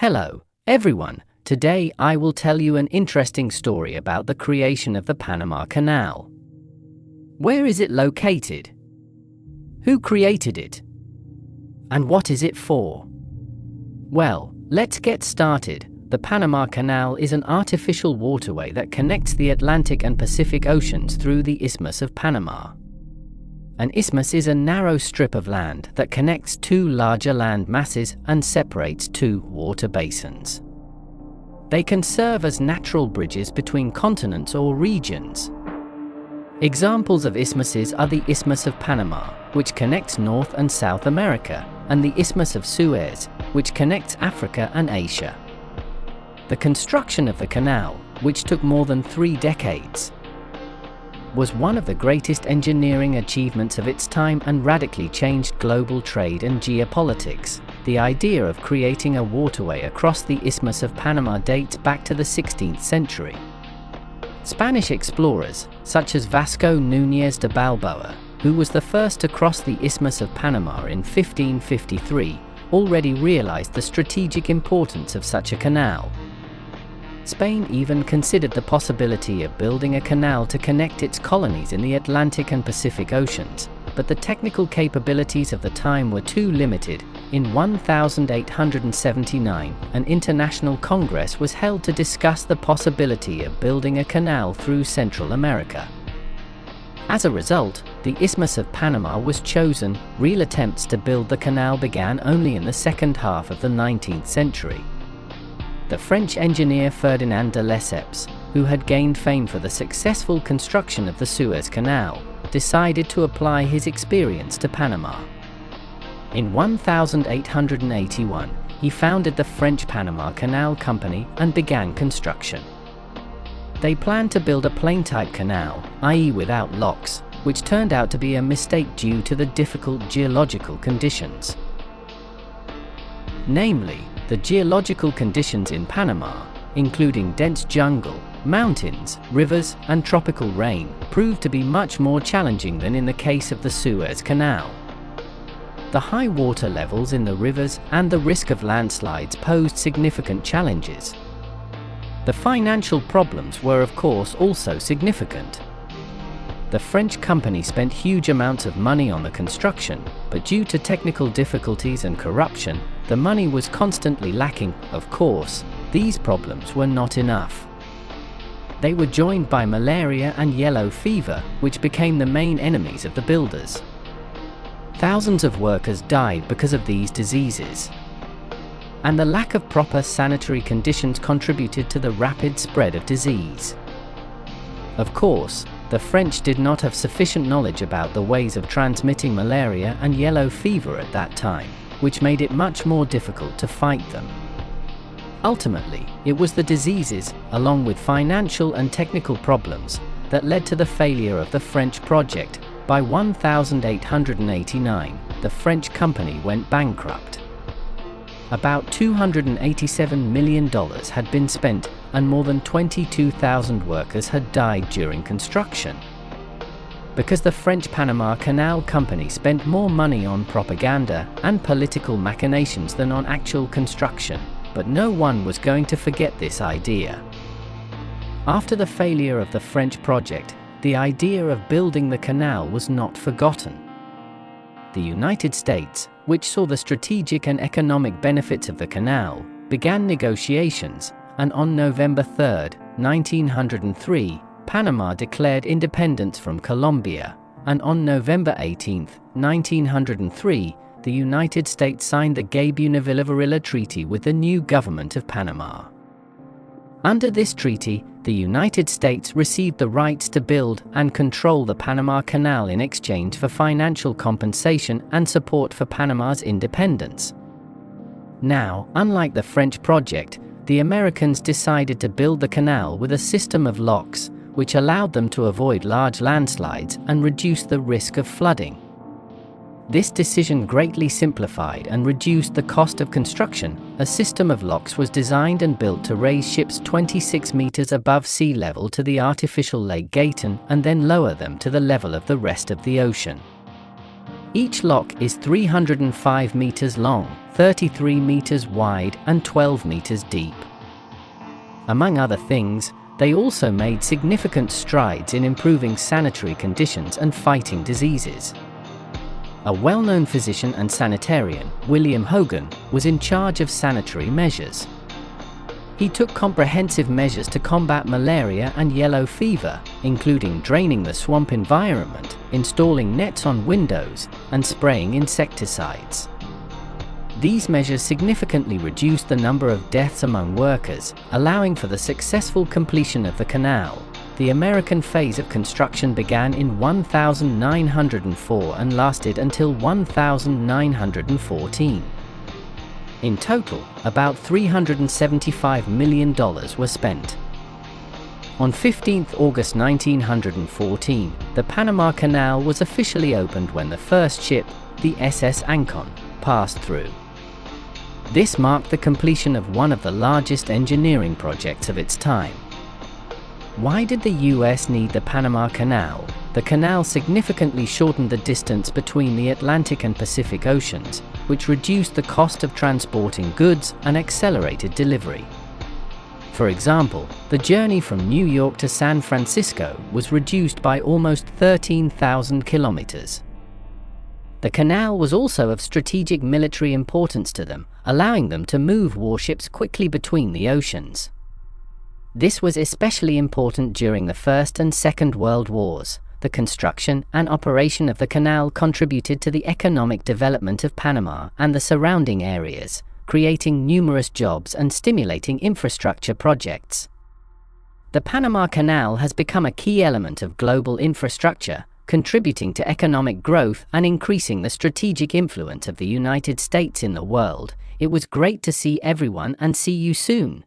Hello, everyone. Today I will tell you an interesting story about the creation of the Panama Canal. Where is it located? Who created it? And what is it for? Well, let's get started. The Panama Canal is an artificial waterway that connects the Atlantic and Pacific Oceans through the Isthmus of Panama. An isthmus is a narrow strip of land that connects two larger land masses and separates two water basins. They can serve as natural bridges between continents or regions. Examples of isthmuses are the Isthmus of Panama, which connects North and South America, and the Isthmus of Suez, which connects Africa and Asia. The construction of the canal, which took more than 3 decades, was one of the greatest engineering achievements of its time and radically changed global trade and geopolitics. The idea of creating a waterway across the Isthmus of Panama dates back to the 16th century. Spanish explorers, such as Vasco Núñez de Balboa, who was the first to cross the Isthmus of Panama in 1553, already realized the strategic importance of such a canal. Spain even considered the possibility of building a canal to connect its colonies in the Atlantic and Pacific Oceans, but the technical capabilities of the time were too limited. In 1879, an international congress was held to discuss the possibility of building a canal through Central America. As a result, the Isthmus of Panama was chosen. Real attempts to build the canal began only in the second half of the 19th century. The French engineer Ferdinand de Lesseps, who had gained fame for the successful construction of the Suez Canal, decided to apply his experience to Panama. In 1881, he founded the French Panama Canal Company and began construction. They planned to build a plane-type canal, i.e. without locks, which turned out to be a mistake due to the difficult geological conditions. Namely, the geological conditions in Panama, including dense jungle, mountains, rivers, and tropical rain, proved to be much more challenging than in the case of the Suez Canal. The high water levels in the rivers and the risk of landslides posed significant challenges. The financial problems were, of course, also significant. The French company spent huge amounts of money on the construction, but due to technical difficulties and corruption, the money was constantly lacking. Of course, these problems were not enough. They were joined by malaria and yellow fever, which became the main enemies of the builders. Thousands of workers died because of these diseases. And the lack of proper sanitary conditions contributed to the rapid spread of disease. Of course, the French did not have sufficient knowledge about the ways of transmitting malaria and yellow fever at that time, which made it much more difficult to fight them. Ultimately, it was the diseases, along with financial and technical problems, that led to the failure of the French project. By 1889, the French company went bankrupt. About $287 million had been spent, and more than 22,000 workers had died during construction. Because the French Panama Canal Company spent more money on propaganda and political machinations than on actual construction, but no one was going to forget this idea. After the failure of the French project, the idea of building the canal was not forgotten. The United States, which saw the strategic and economic benefits of the canal, began negotiations, and on November 3, 1903, Panama declared independence from Colombia, and on November 18, 1903, the United States signed the Gabe-Univilla Treaty with the new government of Panama. Under this treaty, the United States received the rights to build and control the Panama Canal in exchange for financial compensation and support for Panama's independence. Now, unlike the French project, the Americans decided to build the canal with a system of locks, which allowed them to avoid large landslides and reduce the risk of flooding. This decision greatly simplified and reduced the cost of construction. A system of locks was designed and built to raise ships 26 meters above sea level to the artificial Lake Gatun and then lower them to the level of the rest of the ocean. Each lock is 305 meters long, 33 meters wide, and 12 meters deep. Among other things, they also made significant strides in improving sanitary conditions and fighting diseases. A well-known physician and sanitarian, William Hogan, was in charge of sanitary measures. He took comprehensive measures to combat malaria and yellow fever, including draining the swamp environment, installing nets on windows, and spraying insecticides. These measures significantly reduced the number of deaths among workers, allowing for the successful completion of the canal. The American phase of construction began in 1904 and lasted until 1914. In total, about $375 million were spent. On 15 August 1914, the Panama Canal was officially opened when the first ship, the SS Ancon, passed through. This marked the completion of one of the largest engineering projects of its time. Why did the US need the Panama Canal? The canal significantly shortened the distance between the Atlantic and Pacific Oceans, which reduced the cost of transporting goods and accelerated delivery. For example, the journey from New York to San Francisco was reduced by almost 13,000 kilometers. The canal was also of strategic military importance to them, allowing them to move warships quickly between the oceans. This was especially important during the First and Second World Wars. The construction and operation of the canal contributed to the economic development of Panama and the surrounding areas, creating numerous jobs and stimulating infrastructure projects. The Panama Canal has become a key element of global infrastructure, contributing to economic growth and increasing the strategic influence of the United States in the world. It was great to see everyone and see you soon.